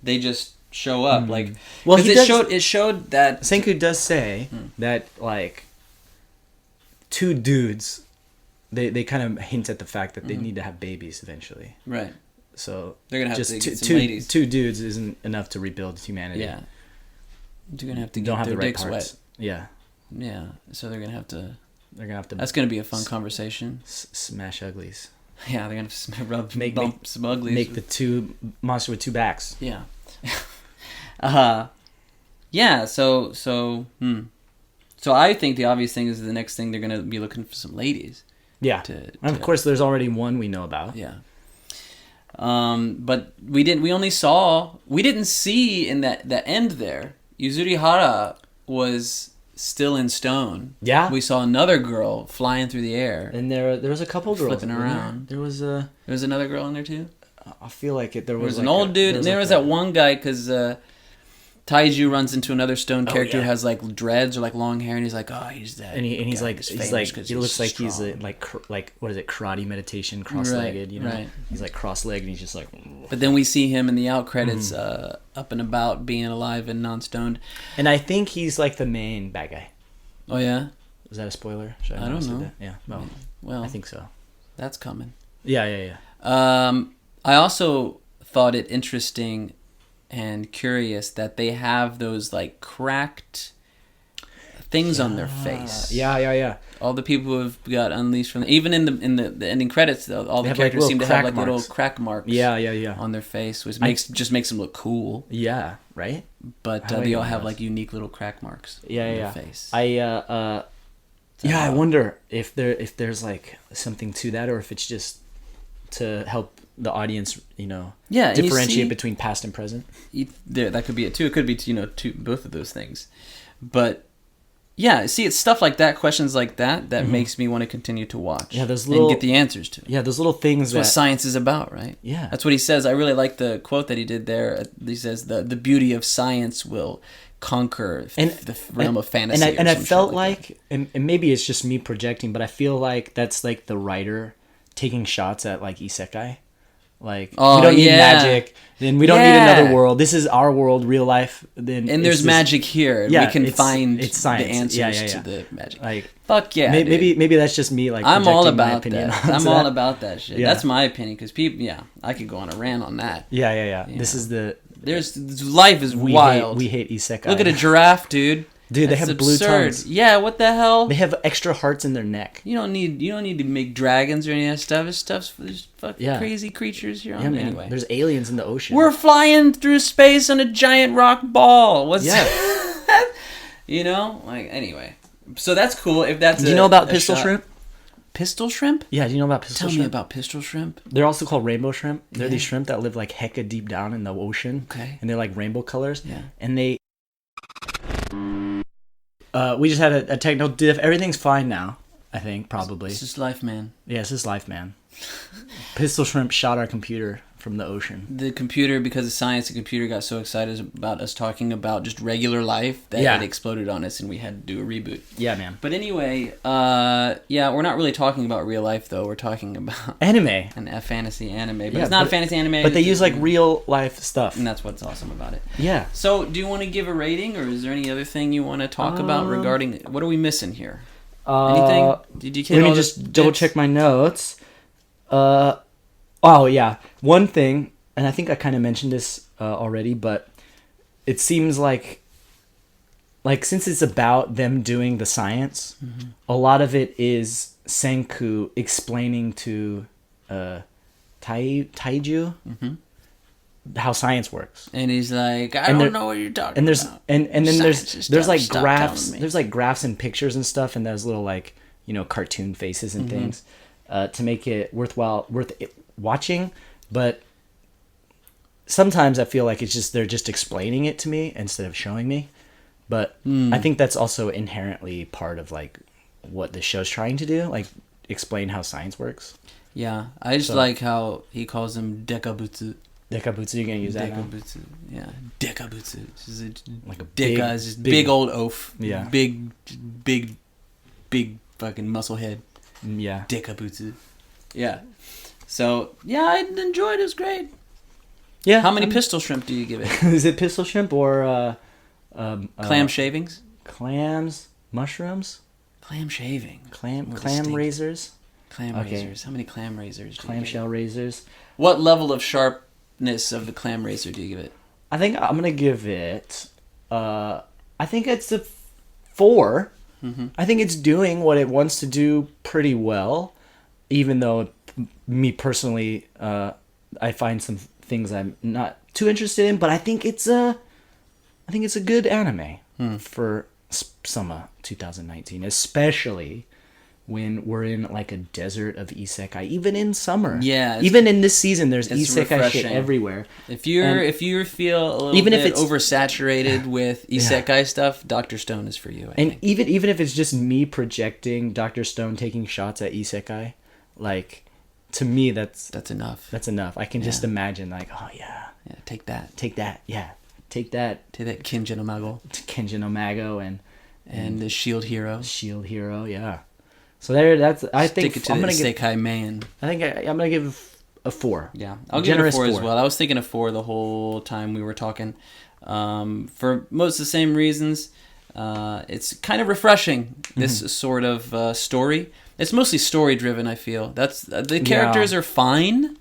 they just show up. Like, Well, because he does- it showed that Senku does say that like two dudes, they kind of hint at the fact that they need to have babies eventually. right. So They're gonna have just to two, get some two, ladies. two dudes isn't enough to rebuild humanity. Yeah, you're gonna have to Don't get have their the right dicks parts. wet. Yeah, Yeah, so they're gonna have to. they're gonna have to. That's gonna be a fun conversation. Smash uglies. Yeah, they're gonna have to rub Make- bump some uglies. Make the two monster with two backs. Yeah. Yeah. So I think the obvious thing is the next thing they're gonna be looking for some ladies. Yeah, To- and of course there's already one we know about. Yeah. But we didn't see in that end there. Yuzurihara was still in stone. Yeah. We saw another girl flying through the air. And there was a couple girls Flipping wasn't there? around. There was a. There was another girl in there too. I feel like it. There There was, was an like old dude, and there was like that one guy because Taiju runs into another stone character yeah. who has like dreads or like long hair, and he's like, oh, he's that. And he's guy like who's he's famous like 'cause he looks like he's strong." like what is it, karate meditation, cross-legged, you know. right. He's like cross-legged and he's just like. But then we see him in the out credits, up and about, being alive and non-stoned. And I think he's like the main bad guy. Oh yeah, Is that a spoiler? Should I not don't say know. that? Yeah. Well, well, I think so. that's coming. Yeah. I also thought it interesting and curious that they have those like cracked things on their face. Yeah. All the people who have got unleashed from even in the ending credits, though, all They the have, like, characters seem to little have crack like little marks. crack marks. Yeah. On their face, which makes them look cool. Yeah. Right. But How do they I all know have this? like unique little crack marks. Yeah. on their face. I wonder if there's like something to that, or if it's just to help the audience, Yeah, and you differentiate see- between past and present. There, that could be it too. It could be both of those things. But Yeah, see, it's stuff like that, questions like that makes me want to continue to watch. Yeah, those little- and get the answers to. Yeah, those little things That's what science is about, right? Yeah. That's what he says. I really like the quote that he did there. He says, the beauty of science will conquer the realm of fantasy. And I some shit felt like and maybe it's just me projecting, but I feel like that's like the writer taking shots at like Isekai. Like, Oh, we don't need yeah. magic, then we don't need Yeah. another world. This is our world, real life. Then and it's there's just- magic here. And Yeah, we can it's- find it's the science. answers Yeah. to the magic. Like, Fuck yeah, dude. maybe that's just me. Like, I'm all projecting my about opinion that. onto I'm all that. about that shit. Yeah. That's my opinion because people. Yeah, I could go on a rant on that. Yeah. This is the Life is wild. We hate Isekai. Look at a giraffe, dude. Dude, they That's have blue absurd. tongues. Yeah, what the hell? They have extra hearts in their neck. You don't need to make dragons or any of that stuff. It's stuff's for these fucking Yeah. crazy creatures here. Yeah, man. Anyway, There's aliens in the ocean. we're flying through space on a giant rock ball. What's Yeah. you know? Like anyway. So that's cool. If that's Do you know about pistol shot. shrimp? Pistol shrimp? Yeah, do you know about pistol Tell shrimp? me about pistol shrimp. They're also called rainbow shrimp. They're Yeah. these shrimp that live like hecka deep down in the ocean. Okay. And they're like rainbow colors. Yeah. And they... we just had a technical diff. Everything's fine now, I think, probably. It's just life, man. Yeah, it's just life, man. Pistol shrimp shot our computer from the ocean. The computer, because of science, the computer got so excited about us talking about just regular life that Yeah. it exploded on us and we had to do a reboot. Yeah, man. But anyway, yeah, we're not really talking about real life though. We're talking about Anime. a fantasy anime, but Yeah, it's not but- a fantasy anime. But they it's use just- like real life stuff. and that's what's awesome about it. Yeah. So, do you want to give a rating, or is there any other thing you want to talk about regarding what are we missing here? Anything? Did you get Let me all the just double bits? check my notes. Oh yeah, one thing, and I think I kind of mentioned this already, but it seems like since it's about them doing the science, a lot of it is Senku explaining to Taiju how science works. And he's like, I And don't there- know what you're talking And there's about. and then Science there's stuff, like stop graphs, telling me. there's like graphs and pictures and stuff, and those little like cartoon faces and things to make it worth it watching. But sometimes I feel like they're just explaining it to me instead of showing me. But I think that's also inherently part of like what the show's trying to do, like explain how science works. Yeah, I just like how he calls them dekabutsu. Dekabutsu, you're gonna use that now? Dekabutsu. Yeah, dekabutsu. Like a Deka is just big old oaf. Yeah. Big fucking muscle head. Yeah. Dekabutsu. Yeah. So, yeah, I enjoyed it. It was great. Yeah. How many pistol shrimp do you give it? Is it pistol shrimp or Clam shavings? clams, mushrooms, Clam shaving. clam distinct. razors, Clam Okay. razors. How many clam razors do you give clamshell razors? it? What level of sharpness of the clam razor do you give it? I think I'm gonna give it. I think it's a 4. I think it's doing what it wants to do pretty well, even though me personally, I find some things I'm not too interested in. But I think it's a good anime for summer 2019, especially when we're in like a desert of isekai. Even in summer, Yeah, even in this season, there's it's isekai shit refreshing. everywhere. If you feel a little Even if bit it's- oversaturated with isekai stuff, Dr. Stone is for you. I And think. even if it's just me projecting Dr. Stone taking shots at isekai, like to me that's enough. enough. I can just imagine like, oh yeah, Yeah, take that. take that, yeah, take that Take that Kinjin Omago to Kenjin Omago and the Shield Hero. Shield Hero, yeah. So that's I think Stick it to I'm the gonna give Isekai man. I'm gonna give a 4. Yeah, I'll give it a Generous 4 as 4. well. I was thinking a 4 the whole time we were talking. For most of the same reasons. It's kind of refreshing, this sort of story. It's mostly story driven, I feel. That's the characters are fine.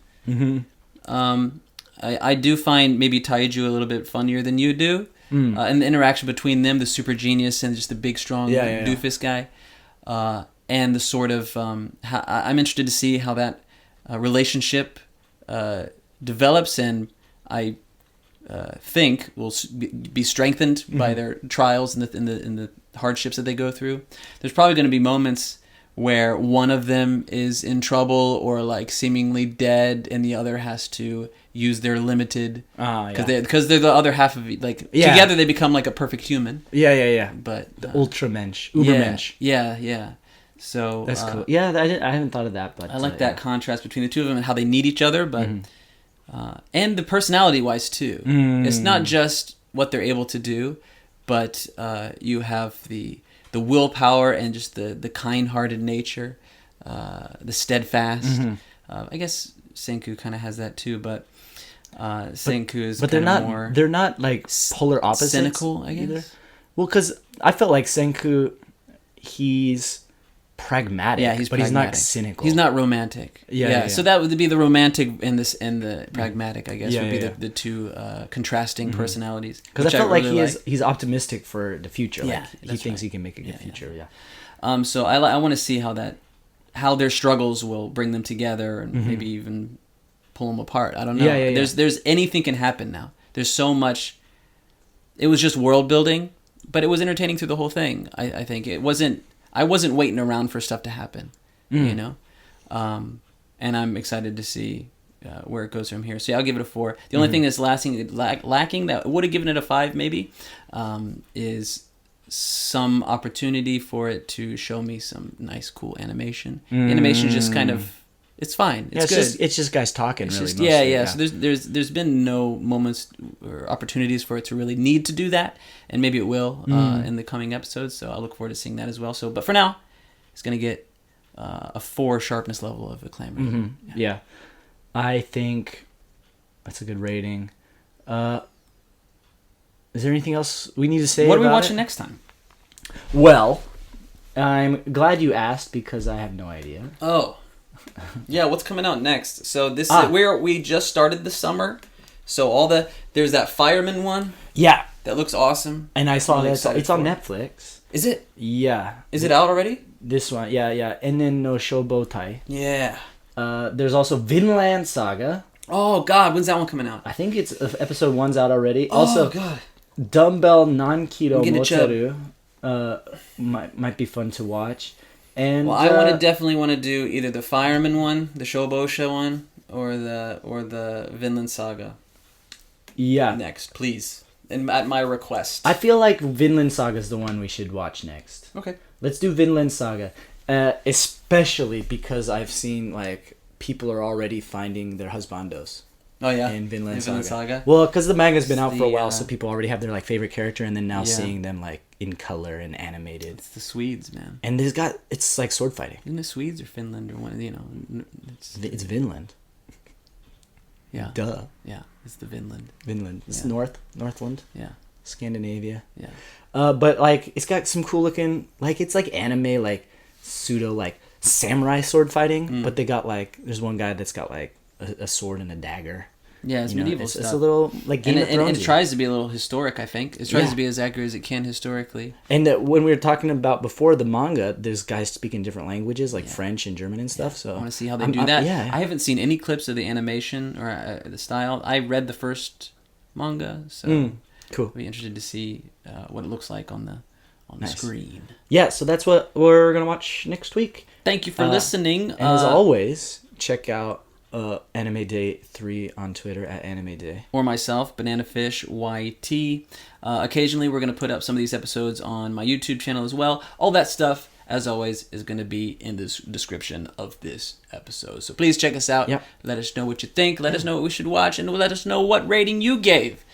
I do find maybe Taiju a little bit funnier than you do. And the interaction between them, the super genius and just the big, strong doofus guy. And the sort of... I'm interested to see how that relationship develops, and I think will be strengthened by their trials and the hardships that they go through. There's probably going to be moments where one of them is in trouble or like seemingly dead, and the other has to use their limited because they're the other half of like together they become like a perfect human. Yeah. But the Ultramensch, Ubermensch. Yeah. So that's cool. Yeah, I hadn't thought of that, but I like that contrast between the two of them and how they need each other, but and the personality wise too. It's not just what they're able to do, but you have the willpower and just the kind-hearted nature, the steadfast. I guess Senku kind of has that too, but Senku is but they're not like polar opposites. Cynical, I guess. Either. Well, because I felt like Senku, he's pragmatic, but he's not cynical. He's not romantic. Yeah. So that would be the romantic and the pragmatic, I guess, would be the two contrasting personalities. Because I felt like he's optimistic for the future. Like, he thinks he can make a good future. Yeah. So I want to see how their struggles will bring them together and maybe even pull them apart. I don't know. There's anything can happen now. There's so much. It was just world building, but it was entertaining through the whole thing. I think it wasn't. I wasn't waiting around for stuff to happen, you know, and I'm excited to see where it goes from here. So I'll give it a 4. The only thing that's lacking that would have given it a 5 maybe is some opportunity for it to show me some nice, cool animation. Animation just kind of. It's fine. It's good. It's just guys talking. It's really. Just, So there's been no moments or opportunities for it to really need to do that, and maybe it will in the coming episodes. So I look forward to seeing that as well. So, but for now, it's gonna get a 4 sharpness level of acclaim. Yeah, I think that's a good rating. Is there anything else we need to say? What are we watching next time? Well, I'm glad you asked because I have no idea. Oh. Yeah, what's coming out next? So this we just started the summer. So there's that fireman one. Yeah, that looks awesome. And I saw that it's on Netflix. Is it? Yeah. Is it out already? This one, yeah. And then no Shobotai. Yeah. There's also Vinland Saga. Oh God, when's that one coming out? I think it's episode 1's out already. Oh also, God. Dumbbell Nankiro Moteru might be fun to watch. And I definitely want to do either the fireman one, the Shobosha one, or the Vinland Saga. Yeah. Next, please, and at my request. I feel like Vinland Saga is the one we should watch next. Okay. Let's do Vinland Saga, especially because I've seen like people are already finding their husbandos. Oh yeah. In Vinland Saga. Saga. Well, because the manga's been out for a while, so people already have their like favorite character, and then now seeing them like in color and animated. It's the Swedes, man. And it's like sword fighting. Isn't it Swedes or Finland or one? You know, it's Vinland. Yeah. Duh. Yeah, it's the Vinland. Vinland. It's Northland. Yeah. Scandinavia. Yeah. But like it's got some cool looking it's like anime like pseudo like samurai sword fighting, but they got like there's one guy that's got like a sword and a dagger. Yeah, it's medieval stuff. It's a little like Game of Thrones. And it tries to be a little historic, I think. It tries to be as accurate as it can historically. And when we were talking about before the manga, there's guys speaking different languages like French and German and stuff. So I want to see how they do that. I haven't seen any clips of the animation or the style. I read the first manga, so cool. I'll be interested to see what it looks like on the screen. Yeah, so that's what we're gonna watch next week. Thank you for listening. And as always, check out AnimeDay 3 on Twitter at AnimeDay. Or myself, BananaFish YT. Occasionally we're going to put up some of these episodes on my YouTube channel as well. All that stuff, as always, is going to be in the description of this episode. So please check us out. Yep. Let us know what you think. Let us know what we should watch. And let us know what rating you gave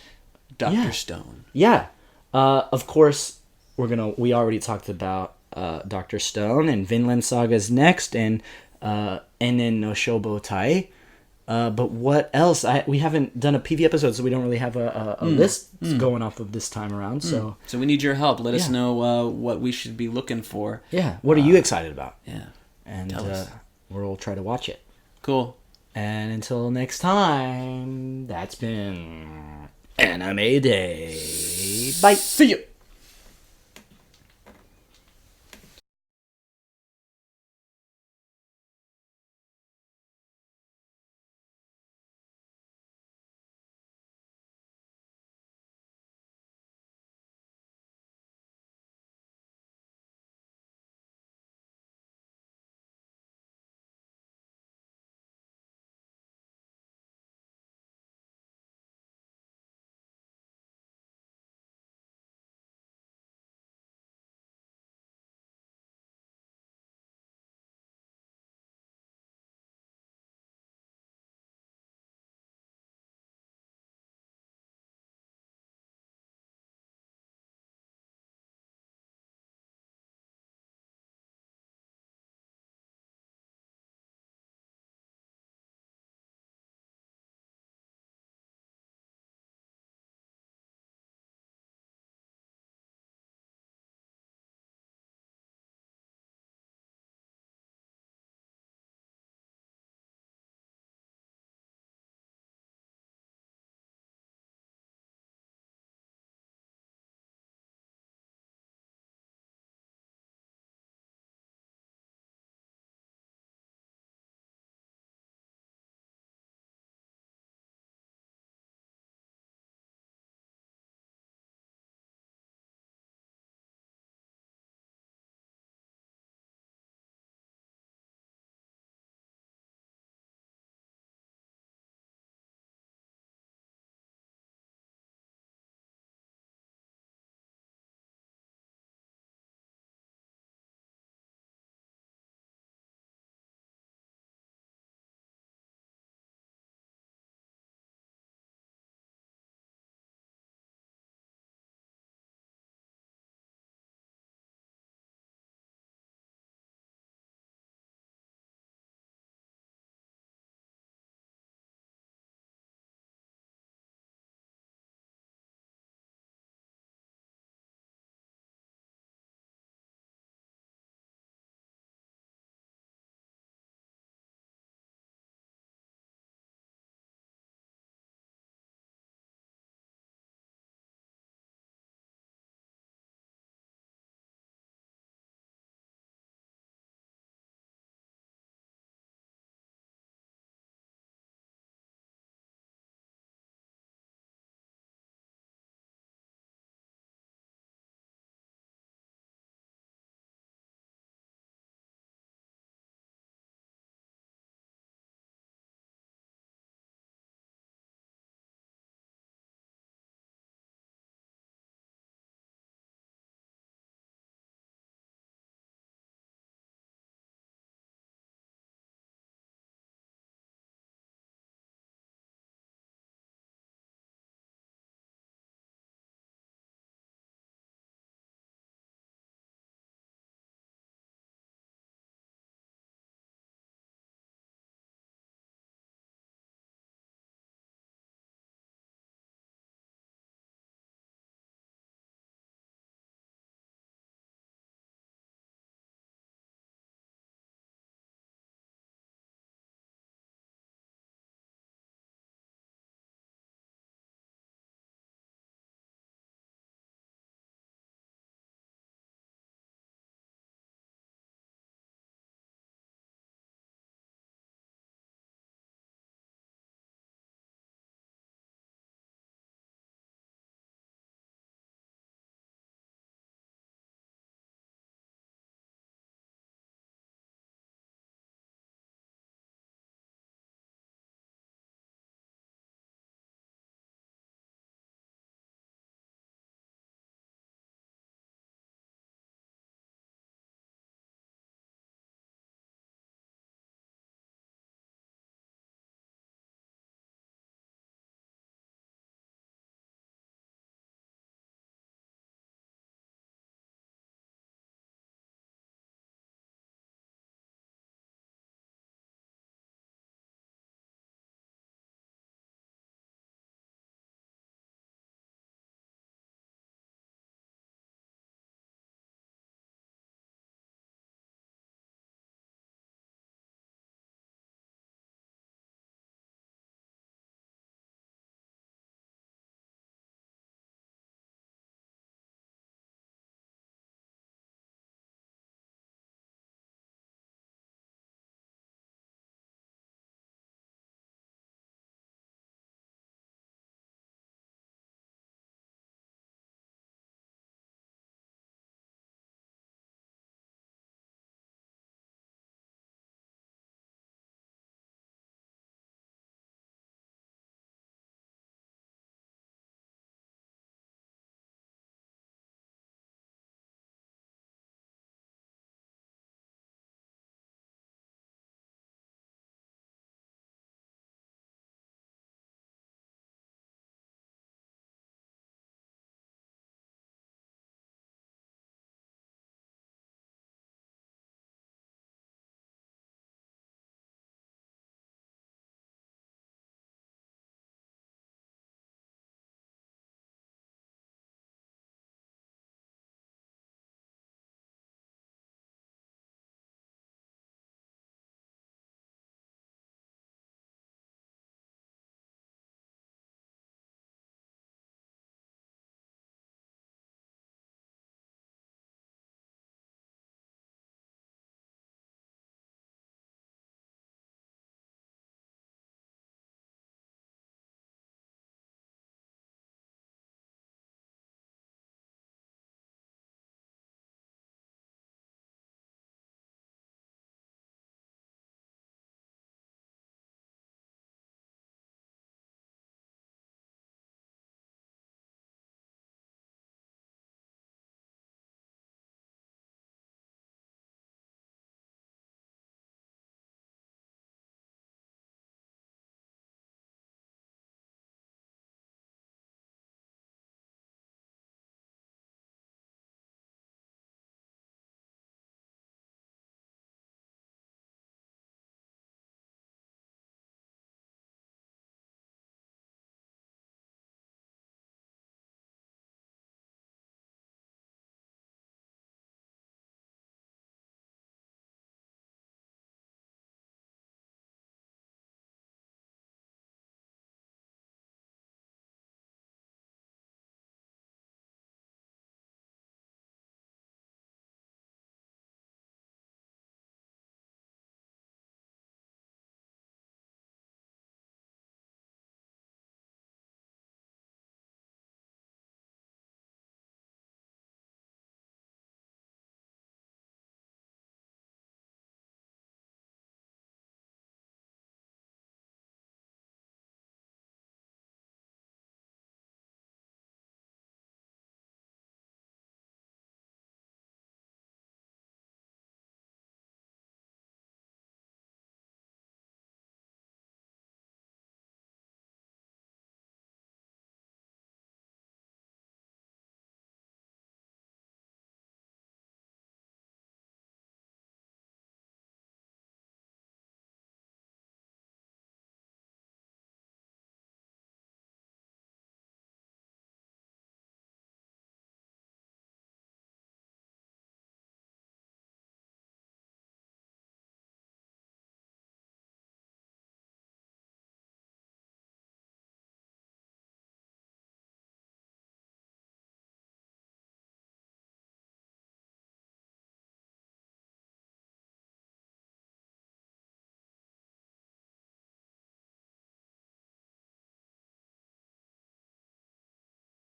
Dr. Stone. Yeah. Of course, we already talked about Dr. Stone, and Vinland Saga's next, and then no Shobotai. But what else? We haven't done a PV episode, so we don't really have a list going off of this time around. So we need your help. Let us know what we should be looking for. Yeah. What are you excited about? Yeah. And we'll try to watch it. Cool. And until next time, that's been AnimeDay. Bye. See you.